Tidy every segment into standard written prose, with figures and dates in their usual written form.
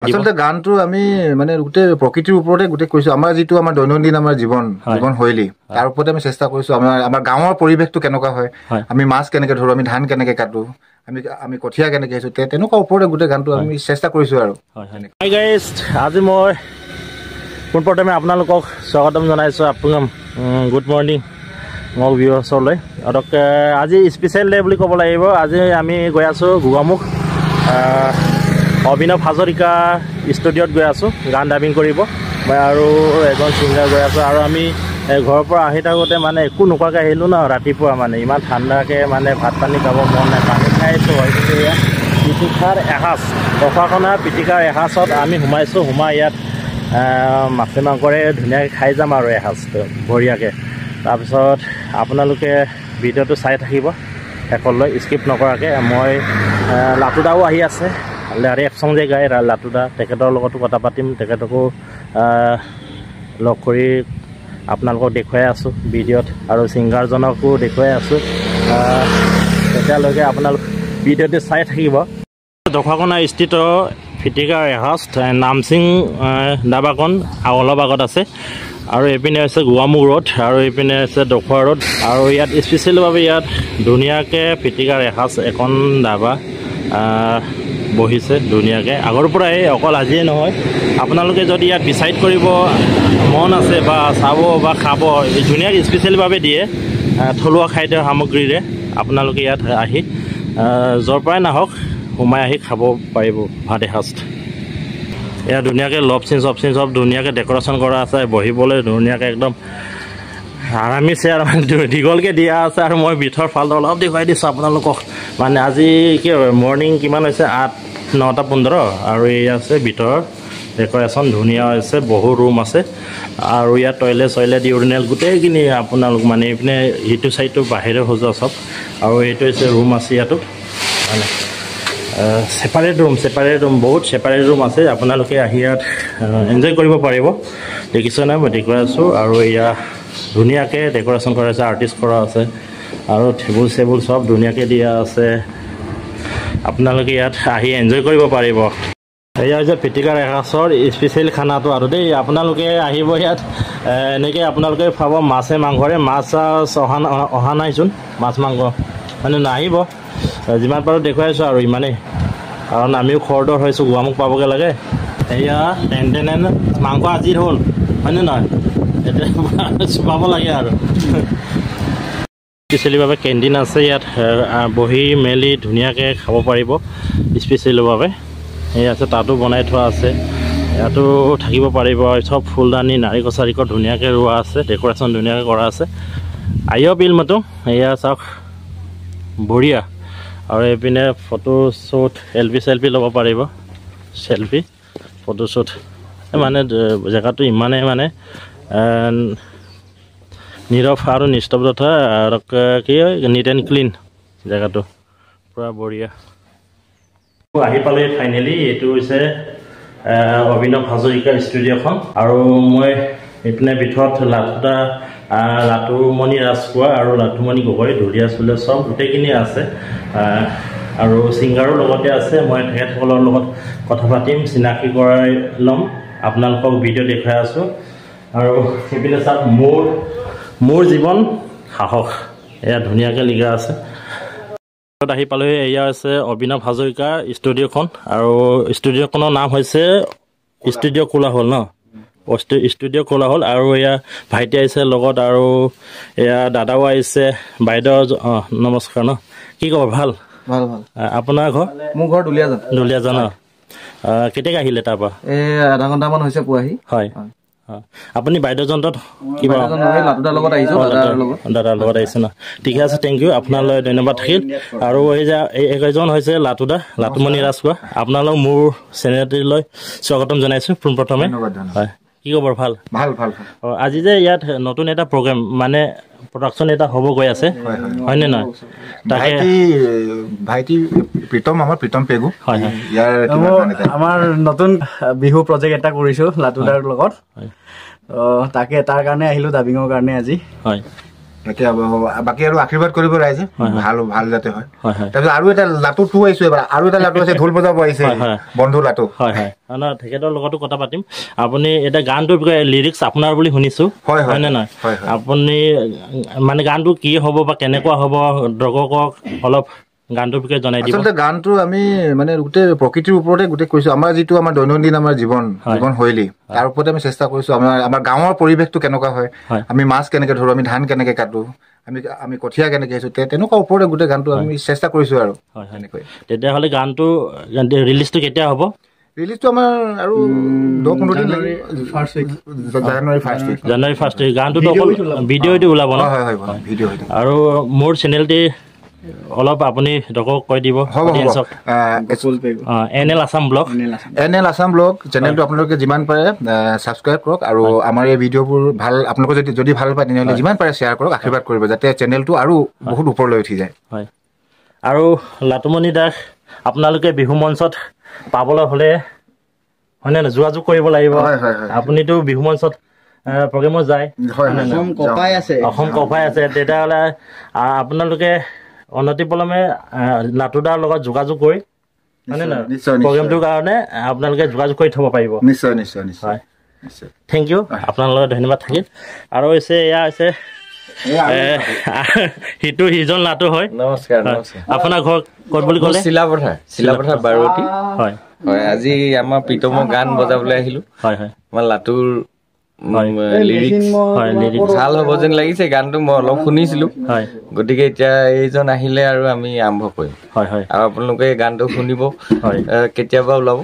আসলে গানটো আমি মানে গোটেই প্ৰকৃতিৰ ওপৰতে গোটেই কৈছো আমাৰ যিটো আমাৰ দৈনন্দিন আমাৰ জীৱন শৈলী তাৰ ওপৰতে আমি চেষ্টা কৰিছো আমাৰ গাঁৱৰ পৰিৱেশটো কেনেকুৱা হয় আমি মাছ কেনেকে ধৰো আমি ধান কেনেকে কাটো আমি কঠিয়া কেনেকে আছো তেনেকুৱা ওপৰতে গোটেই গানটো আমি চেষ্টা কৰিছো আৰু হাই গাইজ আজি মই পোনপ্ৰথমে আপোনালোকক স্বাগতম জনাইছোঁ আপোনাক গুড মৰ্ণিং মোৰ ভিউৱাৰ্ছলৈ আজি স্পেচিয়েল ডে বুলি ক'ব লাগিব আজি আমি গৈ আছোঁ গোগামুখ অভিনৱ হাজৰিকা ষ্টুডিঅ'ত গৈ আছোঁ গান ডাবিং কৰিব মই আৰু এজন ছিংগাৰ গৈ আছোঁ আৰু আমি ঘৰৰ পৰা আহি থাকোঁতে মানে একো নোখোৱাকৈ আহিলোঁ ন ৰাতিপুৱা মানে ইমান ঠাণ্ডাকৈ মানে ভাত পানী খাব মন নাই পানী খাই আছোঁ হয় কিন্তু এয়া পিটিকাৰ এসাঁজ অফাৰখনা পিটিকাৰ এসাঁজত আমি সোমাই ইয়াত মাছে মাংসৰে ধুনীয়াকৈ খাই যাম আৰু এসাঁজটো বঢ়িয়াকৈ তাৰপিছত আপোনালোকে ভিডিঅ'টো চাই থাকিব শেষলৈ স্কিপ নকৰাকৈ মই লাটুদাও আহি আছে ৰেপ চং যে গায় লাটুদা তেখেতৰ লগতো কথা পাতিম তেখেতকো লগ কৰি আপোনালোকক দেখুৱাই আছোঁ ভিডিঅ'ত আৰু ছিংগাৰজনকো দেখুৱাই আছোঁ তেতিয়ালৈকে আপোনালোক ভিডিঅ'টো চাই থাকিব দখৰাকণা স্থিত পিটিকাৰ এসাঁজ নামচিং দাবাকণ অলপ আগত আছে আৰু এইপিনে আছে গোগামুখ ৰোড আৰু এইপিনে আছে দখৰা ৰোড আৰু ইয়াত স্পেচিয়েলভাৱে ইয়াত ধুনীয়াকৈ পিটিকাৰ এসাঁজ এখন দাবা বহিছে ধুনীয়াকৈ আগৰ পৰাই অকল আজিয়ে নহয় আপোনালোকে যদি ইয়াত ডিচাইড কৰিব মন আছে বা চাব বা খাব ধুনীয়াকৈ স্পেচিয়েলভাৱে দিয়ে থলুৱা খাদ্য সামগ্ৰীৰে আপোনালোকে ইয়াত আহি য'ৰ পৰাই নাহক সোমাই আহি খাব পাৰিব ভাত এসাঁজ এয়া ধুনীয়াকৈ লপচিন চপচিন চব ধুনীয়াকৈ ডেক'ৰেশ্যন কৰা আছে বহিবলৈ ধুনীয়াকৈ একদম আৰামী চেয়াৰ দীঘলকৈ দিয়া আছে আৰু মই ভিতৰ ফালটো অলপ দেখুৱাই দিছোঁ আপোনালোকক মানে আজি কি মৰ্ণিং কিমান হৈছে 8-9:15 আৰু এই আছে ভিতৰৰ ডেক'ৰেশ্যন ধুনীয়া হৈছে বহু ৰুম আছে আৰু ইয়াত টয়লেট ইউৰিনেল গোটেইখিনি আপোনালোক মানে এইপিনে ইটো চাইডটো বাহিৰে সজোৱা চব আৰু এইটো হৈছে ৰুম আছে ইয়াতো মানে ছেপাৰেট ৰুম বহুত ছেপাৰেট ৰুম আছে আপোনালোকে আহি ইয়াত এনজয় কৰিব পাৰিব দেখিছেনে মই দেখুৱাই আছোঁ আৰু এয়া ধুনীয়াকৈ ডেক'ৰেশ্যন কৰা আছে আৰ্টিষ্ট কৰা আছে আৰু টেবুল চেবুল চব ধুনীয়াকৈ দিয়া আছে আপোনালোকে ইয়াত আহি এনজয় কৰিব পাৰিব এয়া হৈছে পিটিকাৰ এসাঁজৰ স্পেচিয়েল খানাটো আৰু দেই আপোনালোকে আহিব ইয়াত এনেকৈ আপোনালোকে পাব মাছে মাংসৰে মাছ অহা নাইচোন মাছ মাংস মানে নাহিব যিমান পাৰোঁ দেখুৱাইছোঁ আৰু ইমানেই কাৰণ আমিও খৰদৰ হৈছোঁ গোগামুখ পাবগৈ লাগে এয়া টেন মাংস আজি হ'ল হয়নে নহয় এতিয়া চুপাব লাগে আৰু স্পেচিয়েলিভাৱে কেণ্টিন আছে ইয়াত বহি মেলি ধুনীয়াকৈ খাব পাৰিব স্পেচিয়েলিভাৱে এই আছে তাতো বনাই থোৱা আছে ইয়াতো থাকিব পাৰিব চব ফুলদানি নাৰিকল চাৰিকল ধুনীয়াকৈ ৰোৱা আছে ডেক'ৰেশ্যন ধুনীয়াকৈ কৰা আছে আহিও বিল মাতো এয়া চাওক বঢ়িয়া আৰু এইপিনে ফটো শ্বুট চেলফি ল'ব পাৰিব চেলফি ফটো শ্বুট মানে জেগাটো ইমানেই মানে নীৰৱ আৰু নিস্তব্ধতা আৰু কি হয় নিট এণ্ড ক্লিন জেগাটো পূৰা বঢ়িয়া আহি পালে ফাইনেলি এইটো হৈছে অভিনৱ হাজৰিকা ষ্টুডিঅ'খন আৰু মই এইপিনে ভিতৰত লাটুমণি ৰাজখোৱা আৰু লাটুমণি গগৈ ঢুলীয়া চুলীয়া চব গোটেইখিনি আছে আৰু ছিংগাৰৰ লগতে আছে মই তেখেতসকলৰ লগত কথা পাতিম চিনাকি কৰাই ল'ম আপোনালোকক ভিডিঅ' দেখুৱাই আছোঁ আৰু সেইপিনে চাওক মোৰ জীৱন সাহস এয়া ধুনীয়াকৈ লিখা আছে আহি পালোহি এয়া আছে অভিনৱ হাজৰিকাৰ ষ্টুডিঅ'খন আৰু ষ্টুডিঅ'খনৰ নাম হৈছে ষ্টুডিঅ' খোলা হ'ল ন ষ্টুডিঅ' খোলা হ'ল আৰু এয়া ভাইটি আহিছে লগত আৰু এয়া দাদাও আহিছে বাইদেউ নমস্কাৰ ন কি খবৰ ভাল ভাল আপোনাৰ ঘৰ মোৰ ঘৰ দুলীয়াজান কেতিয়াকৈ আহিলে তাৰপৰা আধা ঘণ্টামান হৈছে পোৱাহি হয় আপুনি বাইদেউজনটোত কিবা দাদাৰ লগত আহিছে ন ঠিকে আছে থেংক ইউ আপোনালৈ ধন্যবাদ থাকিল আৰু এই যে এইজন হৈছে লাটুমণি ৰাজখোৱা আপোনালোক মোৰ চেনেলটিলৈ স্বাগতম জনাইছোঁ পোনপ্ৰথমে হয় কি খবৰ ভাল আজি যে ইয়াত নতুন এটা প্ৰগ্ৰেম মানে প্ৰডাকশ্যন এটা হ'ব গৈ আছে হয়নে নহয় তাকে ভাইটি প্ৰীতম পেগু হয় আমাৰ নতুন বিহু প্ৰজেক্ট এটা কৰিছোঁ লাটুদাৰ লগত তাকে তাৰ কাৰণে আহিলোঁ ডাবিঙৰ কাৰণে আজি হয় বাকী আৰু আশীৰ্বাদ কৰিব ৰাইজে ভাল যাতে হয়। তাৰপিছত আৰু এটা লাটু টু আহিছো এবাৰ, আৰু এটা লাটু আছে ঢোল বজাব আহিছে বন্ধু লাটু। হয় হয় তেখেতৰ লগতো কথা পাতিম। আপুনি এতিয়া গানটোৰ লিৰিক্স আপোনাৰ বুলি শুনিছো, হয় নে নহয়? আপুনি মানে গানটো কি হ'ব বা কেনেকুৱা হ'ব দৰ্শকক অলপ গানটোৰ বিষয়ে জনাই দিব। আচলতে গানটো আমি মানে গোটেই প্ৰকৃতিৰ ওপৰতে গোটেই কৈছো, আমাৰ যিটো আমাৰ দৈনন্দিন আমাৰ জীৱনশৈলী তাৰ ওপৰতে আমি চেষ্টা কৰিছো। আমাৰ গাঁৱৰ পৰিৱেশটো কেনেকুৱা হয়, আমি মাছ কেনেকে ধৰো, আমি ধান কেনেকে কাটো, আমি কঠীয়া কেনেকে আহিছো, তেনেকুৱা ওপৰতে গোটেই গানটো আমি চেষ্টা কৰিছো আৰু। তেতিয়াহ'লে গানটো ৰিলিজটো কেতিয়া হ'ব? ৰিলিজটো আমাৰ আৰু 10-15 দিন জানুৱাৰী 1 উইক। গানটোতো অকল ভিডিঅ'টো ওলাব ন? হয় ভিডিঅ'। আৰু মোৰ চেনেলটি অলপ আপুনি দৰ্শকক কৈ দিব। NL আছাম ব্লগ চেনেলটো আপোনালোকে যিমান পাৰে ছাবস্ক্ৰাইব কৰক, আৰু আমাৰ এই ভিডিঅ'বোৰ ভাল আপোনালোকে যদি ভাল পায় তেনেহ'লে যিমান পাৰে শ্বেয়াৰ কৰক, আশীৰ্বাদ কৰিব যাতে চেনেলটো আৰু বহুত ওপৰলৈ উঠি যায়। হয় আৰু লাটুমণি দাস আপোনালোকে বিহু মঞ্চত পাবলৈ হ'লে হয়নে নহয় যোগাযোগ কৰিব লাগিব। আপুনিতো বিহু মঞ্চত প্ৰগ্ৰেমত যায়, অসম কপাই আছে, তেতিয়াহ'লে আপোনালোকে অনতিপলমে লাটুদাৰ লগত যোগাযোগ কৰি হয়নে নহয় প্ৰগ্ৰেমটোৰ কাৰণে আপোনালোকে যোগাযোগ কৰি থ'ব পাৰিব। নিশ্চয় হয় থেংক ইউ, আপোনাৰ লগত ধন্যবাদ থাকিল। আৰু হৈছে এয়া হৈছে সিজন লাটু হয়। নমস্কাৰ। আপোনাৰ ঘৰ ক'ত বুলি ক'লে? চিলাপথাৰ বাৰতি। হয় আজি আমাৰ প্ৰীতমৰ গান বজাবলৈ আহিলো। আমাৰ লাটুৰ লিৰিক্স ভাল হ'ব যেন লাগিছে, গানটো মই অলপ শুনিছিলো, গতিকে এতিয়া এইজন আহিলে আৰু আমি আৰম্ভ কৰিম। আৰু আপোনালোকে গানটো শুনিব, কেতিয়াবা ওলাব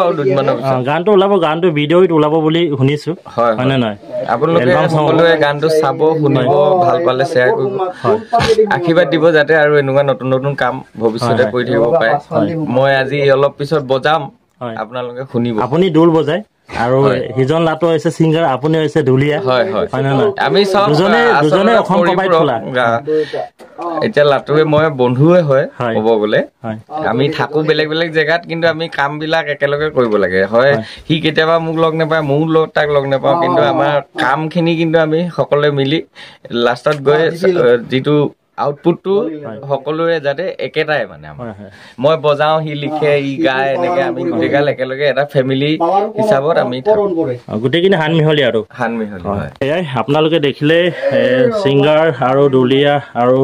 আৰু দুদিনমানৰ পিছত গানটো ওলাব, গানটো ভিডিঅ'ত ওলাব বুলি শুনিছো, হয় নে নহয়? আপোনালোকে সকলোৱে গানটো চাব, শুনিব, ভাল পালে শ্বেয়াৰ কৰিব, আশীৰ্বাদ দিব যাতে আৰু এনেকুৱা নতুন নতুন কাম ভৱিষ্যতে কৰি থাকিব পাৰে। মই আজি অলপ পিছত বজাম, আপোনালোকে শুনিব। আপুনি ঢোল বজায় আৰু সিজন লাটু হৈছে ছিংগাৰ, আপুনি হৈছে ঢুলীয়া, হয় নে নহয়? আমি দুজনে অসম কপাইত খোলা। এতিয়া লাটুৱে মই বন্ধুৱে হয় ক'ব গ'লে, আমি থাকো বেলেগ বেলেগ জেগাত, কিন্তু আমি কাম বিলাক একেলগে কৰিব লাগে। হয় সি কেতিয়াবা মোক লগ নাপায়, ময়ো তাক লগ নাপাওঁ, কিন্তু আমাৰ কাম খিনি কিন্তু আমি সকলোৱে মিলি লাষ্টত গৈ যিটো আউটপুটটো সকলোৰে যাতে একেটাই, মানে মই বজাওঁ, সি লিখে, ই গায়, এনেকে আমি গোটেইগাল একেলগে এটা ফেমিলি হিচাপত আমি গোটেইখিনি সানমিহলি আৰু এয়াই আপোনালোকে দেখিলে ছিংগাৰ আৰু ঢুলীয়া আৰু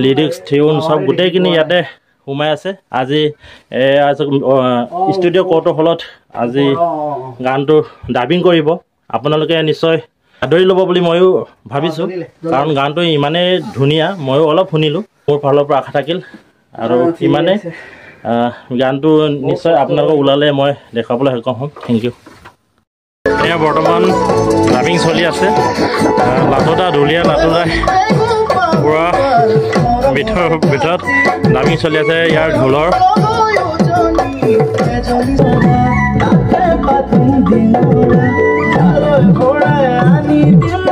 লিৰিক্স টিউন চব গোটেইখিনি ইয়াতে সোমাই আছে। আজি ষ্টুডিঅ' কৰ্ট হলত আজি গানটো ডাবিং কৰিব, আপোনালোকে নিশ্চয় আদৰি ল'ব বুলি ময়ো ভাবিছোঁ, কাৰণ গানটো ইমানেই ধুনীয়া। ময়ো অলপ শুনিলোঁ, মোৰ ফালৰ পৰা আশা থাকিল, আৰু ইমানে গানটো নিশ্চয় আপোনালোকক ওলালে মই দেখাবলৈ সক্ষম হ'ম। Thank you. এয়া বৰ্তমান ডাবিং চলি আছে, লাটুদা ঢুলীয়া লাটুদা পূৰা ভিতৰত ডাবিং চলি আছে ইয়াৰ ঢোলৰ। ঘোড়ায় আনি দিল